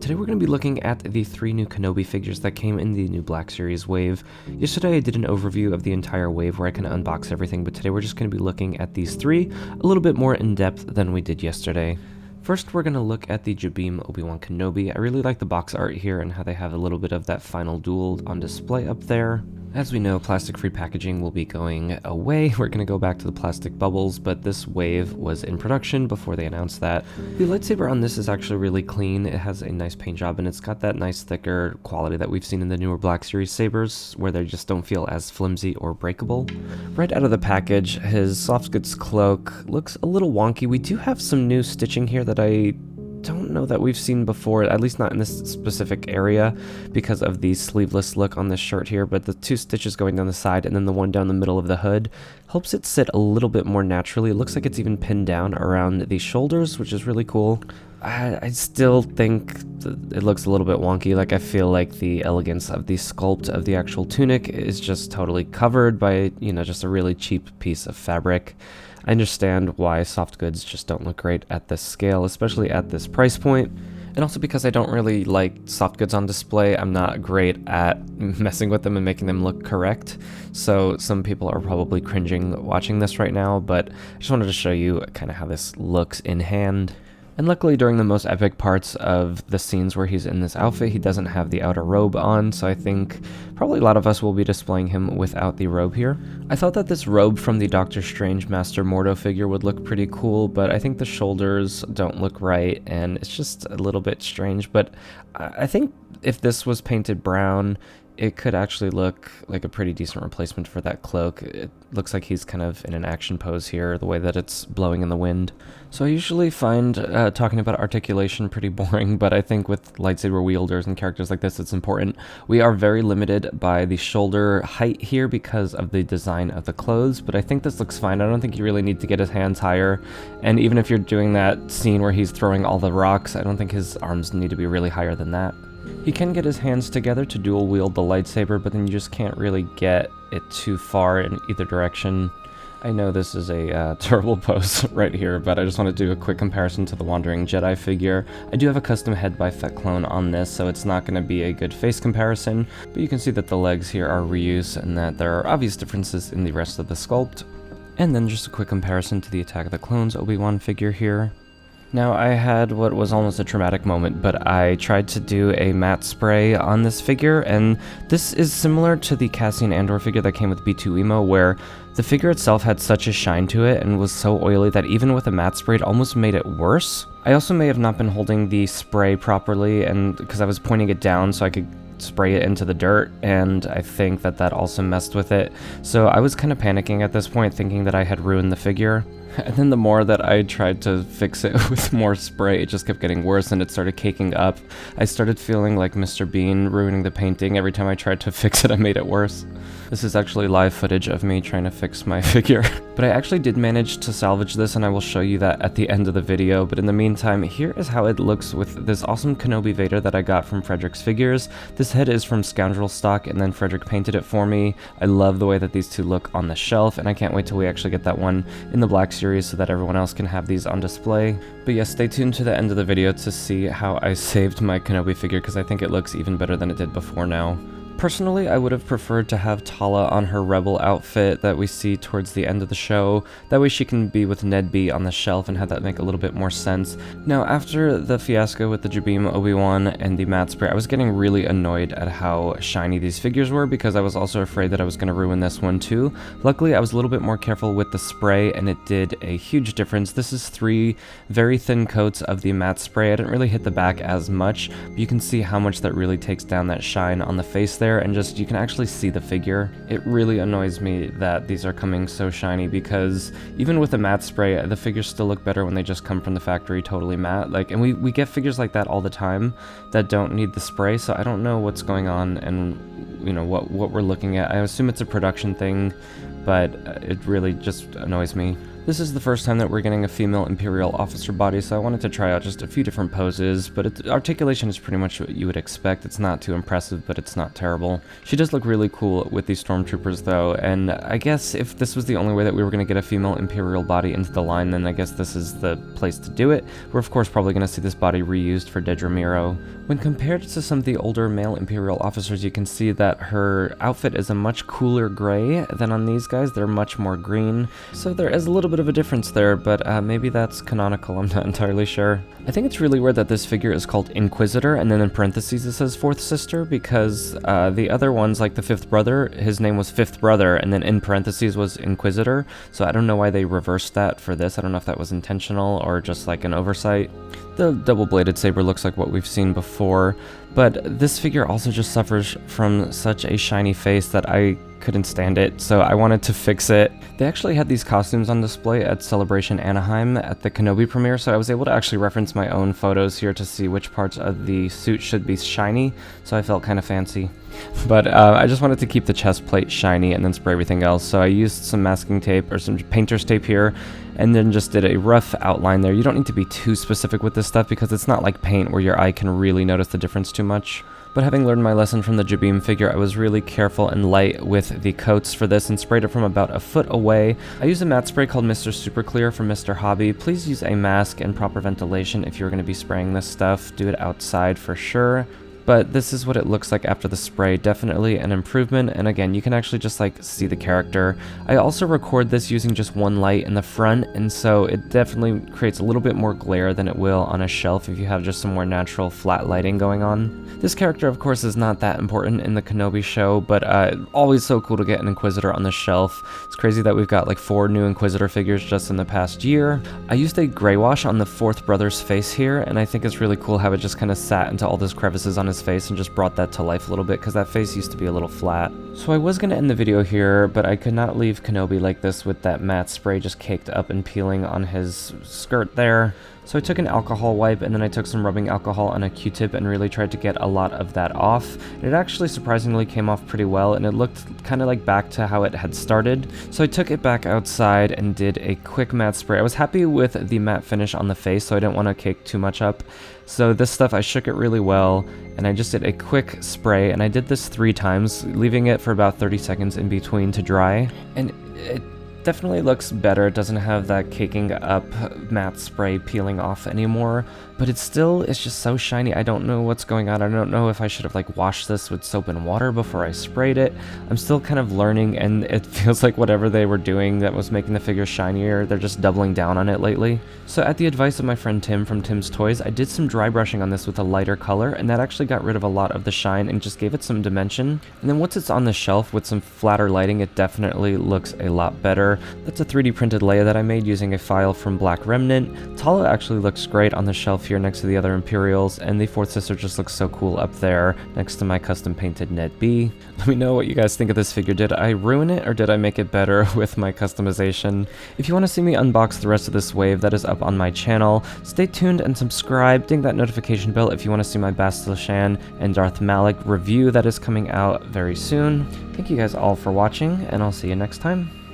Today we're going to be looking at the 3 new Kenobi figures that came in the new Black Series wave. Yesterday I did an overview of the entire wave where I kind of unbox everything, but today we're just going to be looking at these 3 a little bit more in depth than we did yesterday. First, we're going to look at the Jabim Obi-Wan Kenobi. I really like the box art here and how they have a little bit of that final duel on display up there. As we know, plastic-free packaging will be going away. We're going to go back to the plastic bubbles, but this wave was in production before they announced that. The lightsaber on this is actually really clean. It has a nice paint job, and it's got that nice thicker quality that we've seen in the newer Black Series sabers, where they just don't feel as flimsy or breakable. Right out of the package, his soft goods cloak looks a little wonky. We do have some new stitching here that I don't know that we've seen before, at least not in this specific area because of the sleeveless look on this shirt here, but the 2 stitches going down the side and then the one down the middle of the hood helps it sit a little bit more naturally. It looks like it's even pinned down around the shoulders, which is really cool. I still think it looks a little bit wonky. Like, I feel like the elegance of the sculpt of the actual tunic is just totally covered by, just a really cheap piece of fabric. I understand why soft goods just don't look great at this scale, especially at this price point. And also because I don't really like soft goods on display, I'm not great at messing with them and making them look correct. So some people are probably cringing watching this right now, but I just wanted to show you kind of how this looks in hand. And luckily, during the most epic parts of the scenes where he's in this outfit, he doesn't have the outer robe on, so I think probably a lot of us will be displaying him without the robe here. I thought that this robe from the Doctor Strange Master Mordo figure would look pretty cool, but I think the shoulders don't look right, and it's just a little bit strange, but I think if this was painted brown, it could actually look like a pretty decent replacement for that cloak. It looks like he's kind of in an action pose here, the way that it's blowing in the wind. So I usually find talking about articulation pretty boring, but I think with lightsaber wielders and characters like this, it's important. We are very limited by the shoulder height here because of the design of the clothes, but I think this looks fine. I don't think you really need to get his hands higher, and even if you're doing that scene where he's throwing all the rocks, I don't think his arms need to be really higher than that. He can get his hands together to dual wield the lightsaber, but then you just can't really get it too far in either direction. I know this is a terrible pose right here, but I just want to do a quick comparison to the Wandering Jedi figure. I do have a custom head by Fett Clone on this, so it's not going to be a good face comparison, but you can see that the legs here are reuse and that there are obvious differences in the rest of the sculpt. And then just a quick comparison to the Attack of the Clones Obi-Wan figure here. Now, I had what was almost a traumatic moment, but I tried to do a matte spray on this figure, and this is similar to the Cassian Andor figure that came with B2 Emo, where the figure itself had such a shine to it and was so oily that even with a matte spray, it almost made it worse. I also may have not been holding the spray properly, and because I was pointing it down so I could spray it into the dirt, and I think that also messed with it. So I was kind of panicking at this point, thinking that I had ruined the figure. And then the more that I tried to fix it with more spray, it just kept getting worse and it started caking up. I started feeling like Mr. Bean ruining the painting. Every time I tried to fix it, I made it worse. This is actually live footage of me trying to fix my figure. But I actually did manage to salvage this, and I will show you that at the end of the video. But in the meantime, here is how it looks with this awesome Kenobi Vader that I got from Frederick's Figures. This head is from Scoundrel stock, and then Frederick painted it for me. I love the way that these 2 look on the shelf, and I can't wait till we actually get that one in the Black Series so that everyone else can have these on display. But yes, stay tuned to the end of the video to see how I saved my Kenobi figure, because I think it looks even better than it did before now. Personally, I would have preferred to have Tala on her rebel outfit that we see towards the end of the show. That way she can be with Ned B on the shelf and have that make a little bit more sense. Now, after the fiasco with the Jabim Obi-Wan and the matte spray, I was getting really annoyed at how shiny these figures were, because I was also afraid that I was going to ruin this one too. Luckily, I was a little bit more careful with the spray, and it did a huge difference. This is 3 very thin coats of the matte spray. I didn't really hit the back as much, but you can see how much that really takes down that shine on the face there. And just, you can actually see the figure. It really annoys me that these are coming so shiny, because even with the matte spray, the figures still look better when they just come from the factory totally matte. And we get figures like that all the time that don't need the spray, so I don't know what's going on and what we're looking at. I assume it's a production thing, but it really just annoys me. This is the first time that we're getting a female Imperial officer body, so I wanted to try out just a few different poses, but articulation is pretty much what you would expect. It's not too impressive, but it's not terrible. She does look really cool with these stormtroopers though, and I guess if this was the only way that we were going to get a female Imperial body into the line, then I guess this is the place to do it. We're of course probably going to see this body reused for Dedra Meero. When compared to some of the older male Imperial officers, you can see that her outfit is a much cooler gray than on these guys. They're much more green, so there is a little bit of a difference there, but maybe that's canonical, I'm not entirely sure. I think it's really weird that this figure is called Inquisitor, and then in parentheses it says fourth sister, because the other ones, like the fifth brother, his name was Fifth Brother, and then in parentheses was Inquisitor, so I don't know why they reversed that for this. I don't know if that was intentional or just like an oversight. The double-bladed saber looks like what we've seen before, but this figure also just suffers from such a shiny face that I couldn't stand it, so I wanted to fix it. They actually had these costumes on display at Celebration Anaheim at the Kenobi premiere, so I was able to actually reference my own photos here to see which parts of the suit should be shiny, so I felt kind of fancy. But I just wanted to keep the chest plate shiny and then spray everything else, so I used some masking tape or some painter's tape here, and then just did a rough outline there. You don't need to be too specific with this stuff because it's not like paint where your eye can really notice the difference too much. But having learned my lesson from the Jabiim figure, I was really careful and light with the coats for this and sprayed it from about a foot away. I used a matte spray called Mr. Super Clear from Mr. Hobby. Please use a mask and proper ventilation if you're going to be spraying this stuff. Do it outside for sure. But this is what it looks like after the spray. Definitely an improvement, and again, you can actually just like see the character. I also record this using just one light in the front, and so it definitely creates a little bit more glare than it will on a shelf if you have just some more natural flat lighting going on. This character, of course, is not that important in the Kenobi show, but always so cool to get an Inquisitor on the shelf. It's crazy that we've got like 4 new Inquisitor figures just in the past year. I used a gray wash on the fourth brother's face here, and I think it's really cool how it just kind of sat into all those crevices on his face and just brought that to life a little bit, because that face used to be a little flat. So I was going to end the video here, but I could not leave Kenobi like this with that matte spray just caked up and peeling on his skirt there. So I took an alcohol wipe and then I took some rubbing alcohol on a Q-tip and really tried to get a lot of that off. It actually surprisingly came off pretty well, and it looked kind of like back to how it had started. So I took it back outside and did a quick matte spray. I was happy with the matte finish on the face, so I didn't want to cake too much up. So this stuff, I shook it really well, and I just did a quick spray, and I did this 3 times, leaving it for about 30 seconds in between to dry. And it definitely looks better. It doesn't have that caking up matte spray peeling off anymore, but it's just so shiny. I don't know what's going on. I don't know if I should have like washed this with soap and water before I sprayed it. I'm still kind of learning, and it feels like whatever they were doing that was making the figure shinier, they're just doubling down on it lately. So at the advice of my friend Tim from Tim's Toys, I did some dry brushing on this with a lighter color, and that actually got rid of a lot of the shine and just gave it some dimension. And then once it's on the shelf with some flatter lighting, it definitely looks a lot better. That's a 3D printed Leia that I made using a file from Black Remnant. Tala actually looks great on the shelf here next to the other Imperials, and the fourth sister just looks so cool up there next to my custom painted Ned B. Let me know what you guys think of this figure. Did I ruin it or did I make it better with my customization? If you want to see me unbox the rest of this wave, that is up on my channel. Stay tuned and subscribe. Ding that notification bell if you want to see my Bastila Shan and Darth Malak review that is coming out very soon. Thank you guys all for watching, and I'll see you next time.